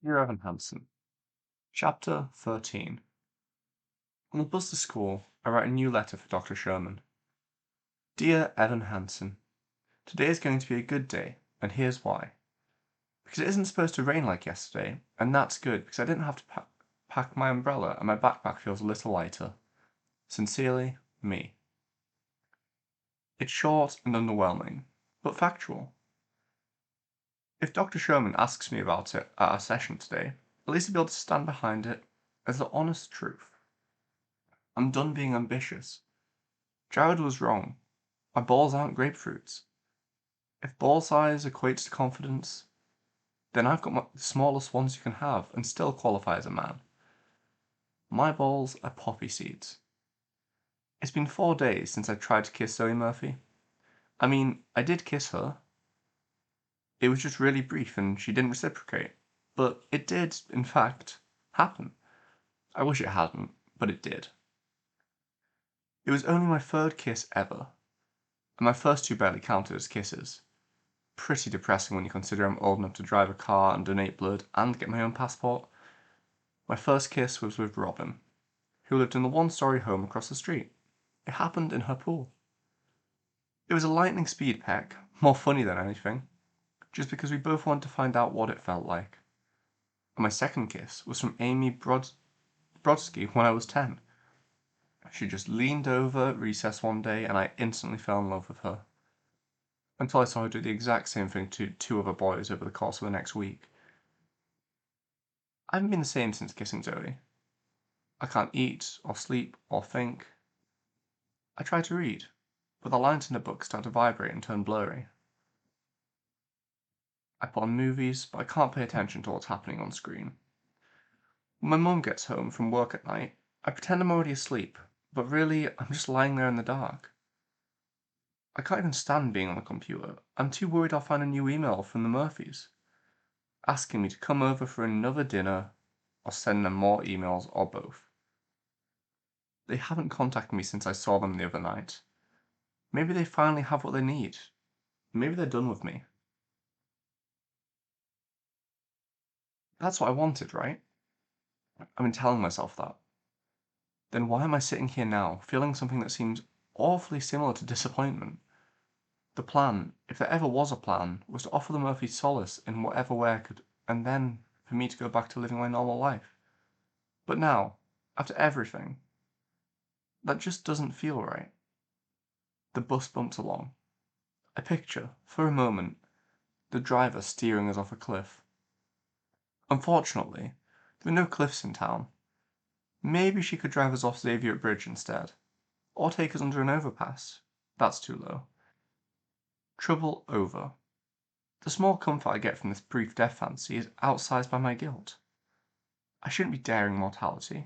Dear Evan Hansen. Chapter 13. On the bus to school, I write a new letter for Dr. Sherman. Dear Evan Hansen, today is going to be a good day, and here's why. Because it isn't supposed to rain like yesterday, and that's good because I didn't have to pack my umbrella and my backpack feels a little lighter. Sincerely, me. It's short and underwhelming, but factual. If Dr. Sherman asks me about it at our session today, at least I'll be able to stand behind it as the honest truth. I'm done being ambitious. Jared was wrong. My balls aren't grapefruits. If ball size equates to confidence, then I've got the smallest ones you can have and still qualify as a man. My balls are poppy seeds. It's been 4 days since I tried to kiss Zoe Murphy. I mean, I did kiss her. It was just really brief and she didn't reciprocate. But it did, in fact, happen. I wish it hadn't, but it did. It was only my third kiss ever, and my first two barely counted as kisses. Pretty depressing when you consider I'm old enough to drive a car and donate blood and get my own passport. My first kiss was with Robin, who lived in the one-story home across the street. It happened in her pool. It was a lightning speed peck, more funny than anything, just because we both wanted to find out what it felt like. And my second kiss was from Amy Brodsky when I was 10. She just leaned over at recess one day and I instantly fell in love with her. Until I saw her do the exact same thing to 2 other boys over the course of the next week. I haven't been the same since kissing Zoe. I can't eat, or sleep, or think. I try to read, but the lines in the book start to vibrate and turn blurry. I put on movies, but I can't pay attention to what's happening on screen. When my mum gets home from work at night, I pretend I'm already asleep, but really, I'm just lying there in the dark. I can't even stand being on the computer. I'm too worried I'll find a new email from the Murphys, asking me to come over for another dinner, or send them more emails, or both. They haven't contacted me since I saw them the other night. Maybe they finally have what they need. Maybe they're done with me. That's what I wanted, right? I've been telling myself that. Then why am I sitting here now, feeling something that seems awfully similar to disappointment? The plan, if there ever was a plan, was to offer the Murphys solace in whatever way I could, and then for me to go back to living my normal life. But now, after everything, that just doesn't feel right. The bus bumps along. I picture, for a moment, the driver steering us off a cliff. Unfortunately, there are no cliffs in town. Maybe she could drive us off Xavier Bridge instead, or take us under an overpass. That's too low. Trouble over. The small comfort I get from this brief death fancy is outsized by my guilt. I shouldn't be daring mortality.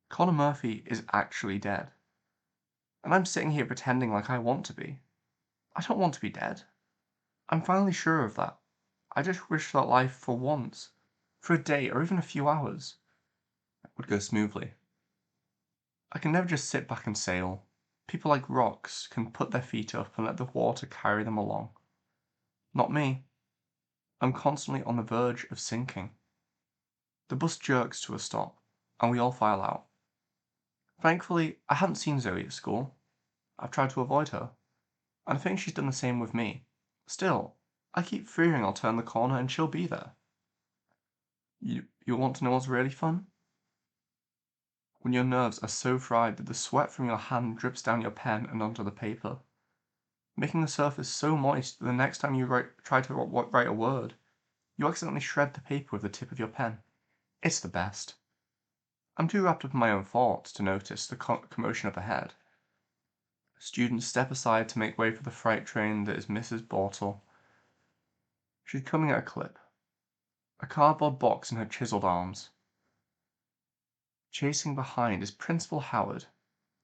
Connor Murphy is actually dead. And I'm sitting here pretending like I want to be. I don't want to be dead. I'm finally sure of that. I just wish that life for once, for a day or even a few hours, would go smoothly. I can never just sit back and sail. People like rocks can put their feet up and let the water carry them along. Not me. I'm constantly on the verge of sinking. The bus jerks to a stop, and we all file out. Thankfully, I hadn't seen Zoe at school. I've tried to avoid her, and I think she's done the same with me. Still, I keep fearing I'll turn the corner and she'll be there. You want to know what's really fun? When your nerves are so fried that the sweat from your hand drips down your pen and onto the paper, making the surface so moist that the next time you try to write a word, you accidentally shred the paper with the tip of your pen. It's the best. I'm too wrapped up in my own thoughts to notice the commotion up ahead. Students step aside to make way for the freight train that is Mrs. Bortle. She's coming at a clip, a cardboard box in her chiseled arms. Chasing behind is Principal Howard.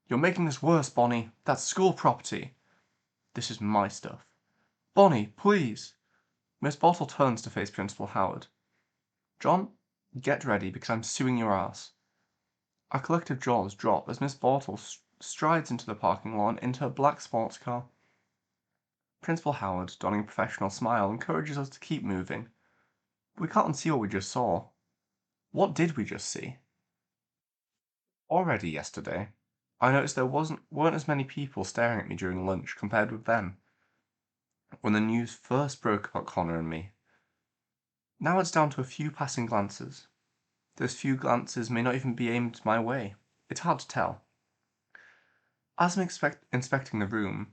You're making this worse, Bonnie. That's school property. This is my stuff. Bonnie, please. Miss Bortle turns to face Principal Howard. John, get ready because I'm suing your ass. Our collective jaws drop as Miss Bortle strides into the parking lot into her black sports car. Principal Howard, donning a professional smile, encourages us to keep moving. We can't unsee what we just saw. What did we just see? Already yesterday, I noticed there weren't as many people staring at me during lunch compared with then, when the news first broke about Connor and me. Now it's down to a few passing glances. Those few glances may not even be aimed my way. It's hard to tell. As I'm inspecting the room,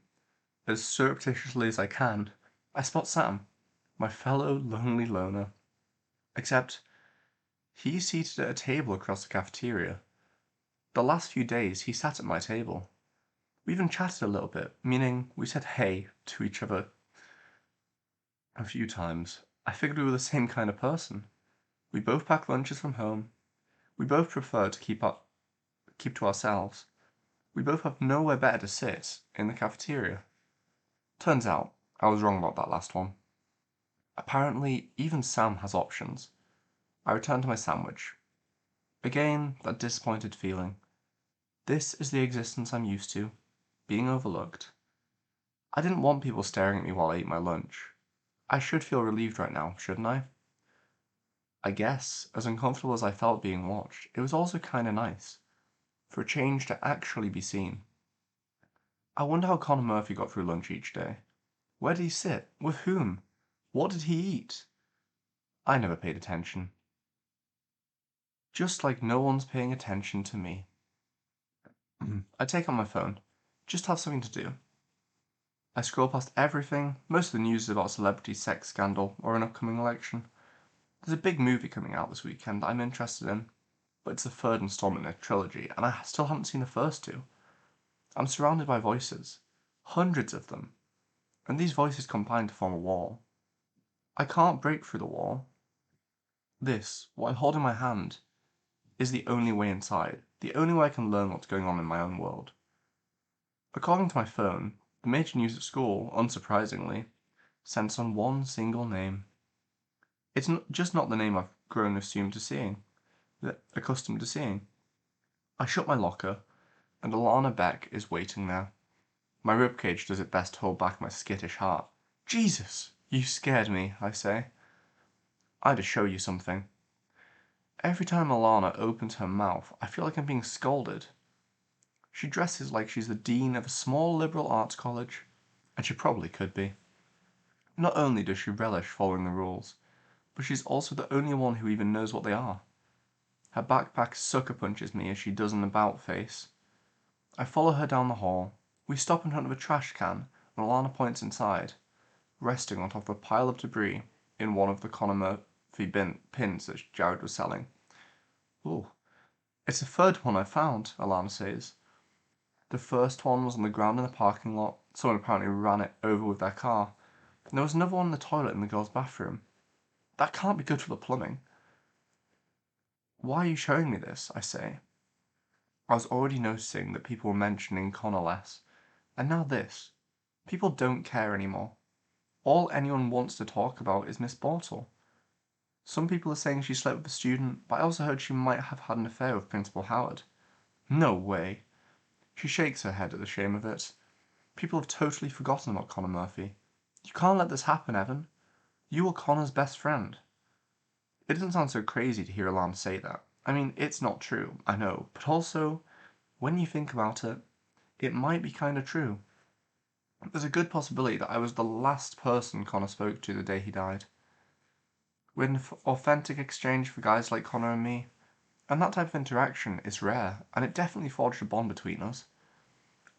as surreptitiously as I can, I spot Sam, my fellow lonely loner. Except, he's seated at a table across the cafeteria. The last few days, he sat at my table. We even chatted a little bit, meaning we said hey to each other a few times. I figured we were the same kind of person. We both pack lunches from home. We both prefer to keep to ourselves. We both have nowhere better to sit in the cafeteria. Turns out, I was wrong about that last one. Apparently, even Sam has options. I return to my sandwich. Again, that disappointed feeling. This is the existence I'm used to, being overlooked. I didn't want people staring at me while I ate my lunch. I should feel relieved right now, shouldn't I? I guess, as uncomfortable as I felt being watched, it was also kinda nice. For a change to actually be seen. I wonder how Connor Murphy got through lunch each day. Where did he sit? With whom? What did he eat? I never paid attention. Just like no one's paying attention to me. I take out my phone. Just have something to do. I scroll past everything. Most of the news is about a celebrity sex scandal or an upcoming election. There's a big movie coming out this weekend that I'm interested in, but it's the third installment in a trilogy, and I still haven't seen the first two. I'm surrounded by voices. Hundreds of them. And these voices combine to form a wall. I can't break through the wall. This, what I hold in my hand, is the only way inside, the only way I can learn what's going on in my own world. According to my phone, the major news at school, unsurprisingly, centers on one single name. It's just not the name I've grown accustomed to seeing. I shut my locker, and Alana Beck is waiting there. My ribcage does its best to hold back my skittish heart. Jesus, you scared me, I say. I had to show you something. Every time Alana opens her mouth, I feel like I'm being scolded. She dresses like she's the dean of a small liberal arts college, and she probably could be. Not only does she relish following the rules, but she's also the only one who even knows what they are. Her backpack sucker punches me as she does an about face. I follow her down the hall. We stop in front of a trash can, and Alana points inside, resting on top of a pile of debris in one of the Connor Murphy pins that Jared was selling. Ooh, it's the third one I found, Alana says. The first one was on the ground in the parking lot. Someone apparently ran it over with their car. And there was another one in the toilet in the girls' bathroom. That can't be good for the plumbing. Why are you showing me this? I say. I was already noticing that people were mentioning Connor less. And now this. People don't care anymore. All anyone wants to talk about is Miss Bartle. Some people are saying she slept with a student, but I also heard she might have had an affair with Principal Howard. No way. She shakes her head at the shame of it. People have totally forgotten about Connor Murphy. You can't let this happen, Evan. You were Connor's best friend. It doesn't sound so crazy to hear Alana say that. I mean, it's not true, I know, but also, when you think about it, it might be kinda true. There's a good possibility that I was the last person Connor spoke to the day he died. We had an authentic exchange for guys like Connor and me, and that type of interaction is rare, and it definitely forged a bond between us.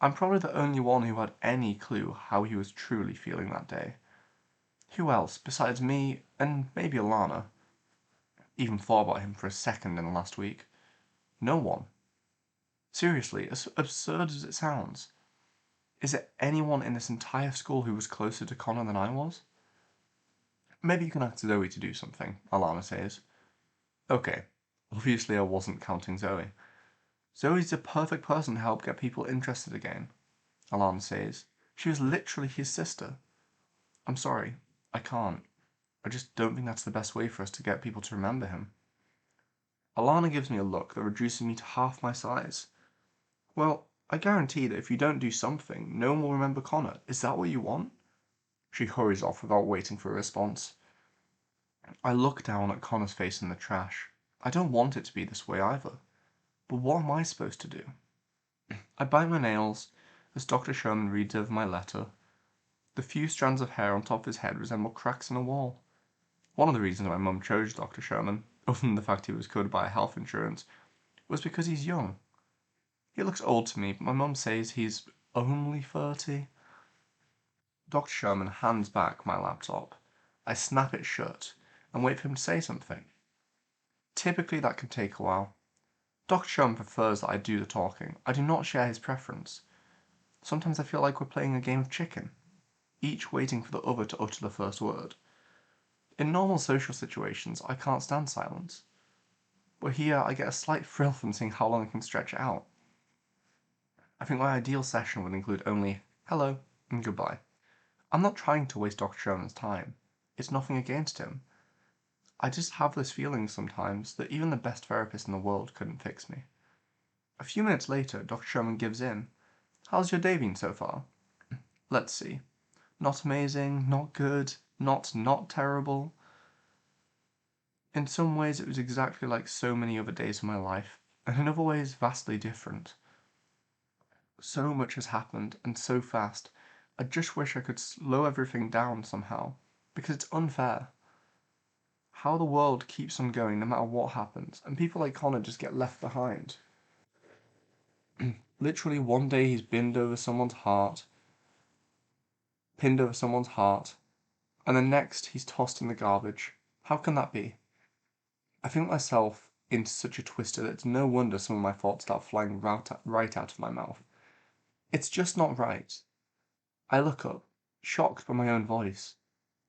I'm probably the only one who had any clue how he was truly feeling that day. Who else, besides me, and maybe Alana, even thought about him for a second in the last week? No one. Seriously, as absurd as it sounds, is there anyone in this entire school who was closer to Connor than I was? Maybe you can ask Zoe to do something, Alana says. Okay, obviously I wasn't counting Zoe. Zoe's the perfect person to help get people interested again, Alana says. She was literally his sister. I'm sorry, I can't. I just don't think that's the best way for us to get people to remember him. Alana gives me a look that reduces me to half my size. Well, I guarantee that if you don't do something, no one will remember Connor. Is that what you want? She hurries off without waiting for a response. I look down at Connor's face in the trash. I don't want it to be this way either. But what am I supposed to do? I bite my nails as Dr. Sherman reads over my letter. The few strands of hair on top of his head resemble cracks in a wall. One of the reasons my mum chose Dr. Sherman, other than the fact he was covered by health insurance, was because he's young. He looks old to me, but my mum says he's only 30. Dr. Sherman hands back my laptop. I snap it shut and wait for him to say something. Typically that can take a while. Dr. Sherman prefers that I do the talking. I do not share his preference. Sometimes I feel like we're playing a game of chicken, each waiting for the other to utter the first word. In normal social situations, I can't stand silence. But here I get a slight thrill from seeing how long I can stretch it out. I think my ideal session would include only hello and goodbye. I'm not trying to waste Dr. Sherman's time. It's nothing against him. I just have this feeling sometimes that even the best therapist in the world couldn't fix me. A few minutes later, Dr. Sherman gives in. How's your day been so far? Let's see. Not amazing, not good, not terrible. In some ways it was exactly like so many other days of my life, and in other ways vastly different. So much has happened, and so fast. I just wish I could slow everything down somehow, because it's unfair. How the world keeps on going no matter what happens, and people like Connor just get left behind. Literally one day he's pinned over someone's heart, and the next he's tossed in the garbage. How can that be? I think myself into such a twister that it's no wonder some of my thoughts start flying right out of my mouth. It's just not right. I look up, shocked by my own voice.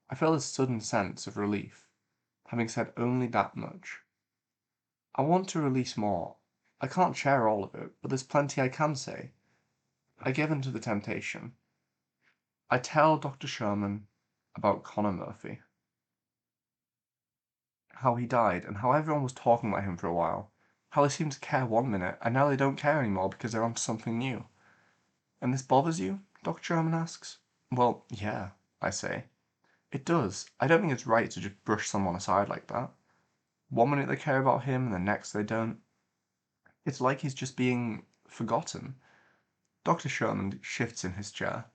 I feel a sudden sense of relief, having said only that much. I want to release more. I can't share all of it, but there's plenty I can say. I give in to the temptation. I tell Dr. Sherman about Connor Murphy, how he died, and how everyone was talking about him for a while. How they seemed to care one minute, and now they don't care anymore because they're onto something new. And this bothers you? Dr. Sherman asks. Well, yeah, I say. It does. I don't think it's right to just brush someone aside like that. One minute they care about him, and the next they don't. It's like he's just being forgotten. Dr. Sherman shifts in his chair.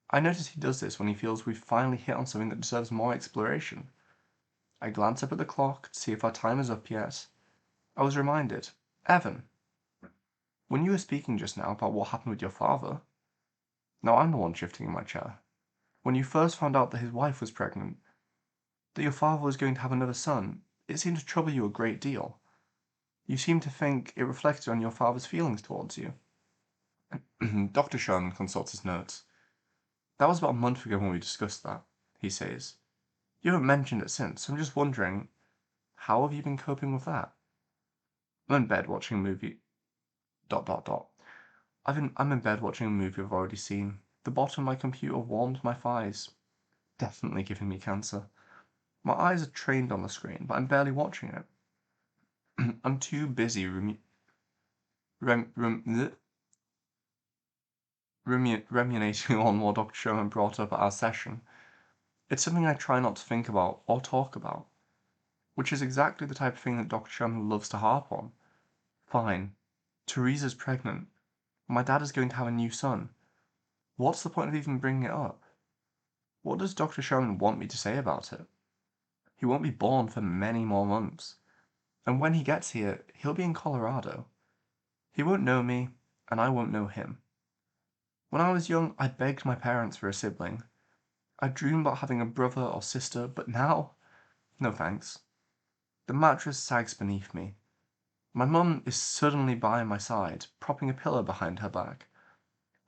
I notice he does this when he feels we've finally hit on something that deserves more exploration. I glance up at the clock to see if our time is up yet. I was reminded. Evan, when you were speaking just now about what happened with your father, now I'm the one shifting in my chair. When you first found out that his wife was pregnant, that your father was going to have another son, it seemed to trouble you a great deal. You seemed to think it reflected on your father's feelings towards you. Dr. Sherman consults his notes. That was about a month ago when we discussed that, he says. You haven't mentioned it since, so I'm just wondering, how have you been coping with that? I'm in bed watching a movie. ... I'm in bed watching a movie I've already seen. The bottom of my computer warms my thighs. Definitely giving me cancer. My eyes are trained on the screen, but I'm barely watching it. I'm too busy ruminating on what Dr. Sherman brought up at our session. It's something I try not to think about or talk about, which is exactly the type of thing that Dr. Sherman loves to harp on. Fine. Teresa's pregnant. My dad is going to have a new son. What's the point of even bringing it up? What does Dr. Sherman want me to say about it? He won't be born for many more months. And when he gets here, he'll be in Colorado. He won't know me, and I won't know him. When I was young, I begged my parents for a sibling. I dreamed about having a brother or sister, but now, no thanks. The mattress sags beneath me. My mum is suddenly by my side, propping a pillow behind her back.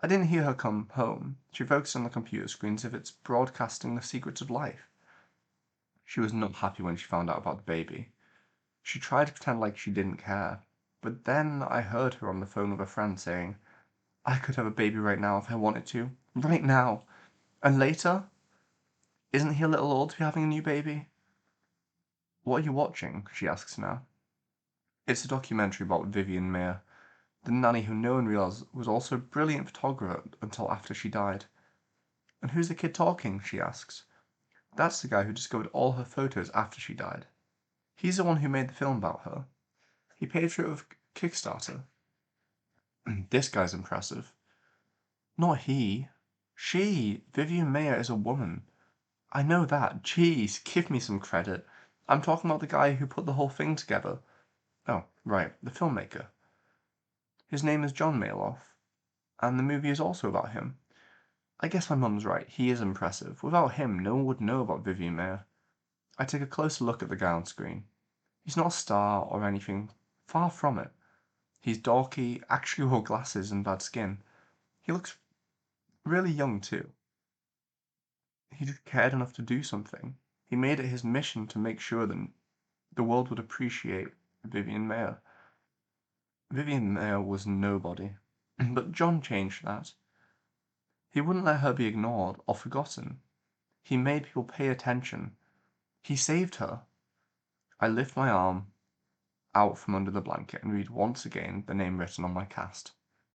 I didn't hear her come home. She focused on the computer screen as if it's broadcasting the secrets of life. She was not happy when she found out about the baby. She tried to pretend like she didn't care, but then I heard her on the phone with a friend saying, I could have a baby right now if I wanted to. Right now. And later? Isn't he a little old to be having a new baby? What are you watching? She asks now. It's a documentary about Vivian Mayer, the nanny who no one realized was also a brilliant photographer until after she died. And who's the kid talking? She asks. That's the guy who discovered all her photos after she died. He's the one who made the film about her. He paid for it with Kickstarter. This guy's impressive. Not he. She. Vivian Mayer is a woman. I know that. Jeez, give me some credit. I'm talking about the guy who put the whole thing together. Oh, right, the filmmaker. His name is John Mayloff, and the movie is also about him. I guess my mum's right, he is impressive. Without him, no one would know about Vivian Mayer. I take a closer look at the guy on screen. He's not a star or anything. Far from it. He's dorky, actually wore glasses and bad skin. He looks really young too. He just cared enough to do something. He made it his mission to make sure that the world would appreciate Vivian Mayer. Vivian Mayer was nobody. But John changed that. He wouldn't let her be ignored or forgotten. He made people pay attention. He saved her. I lift my arm out from under the blanket and read once again the name written on my cast.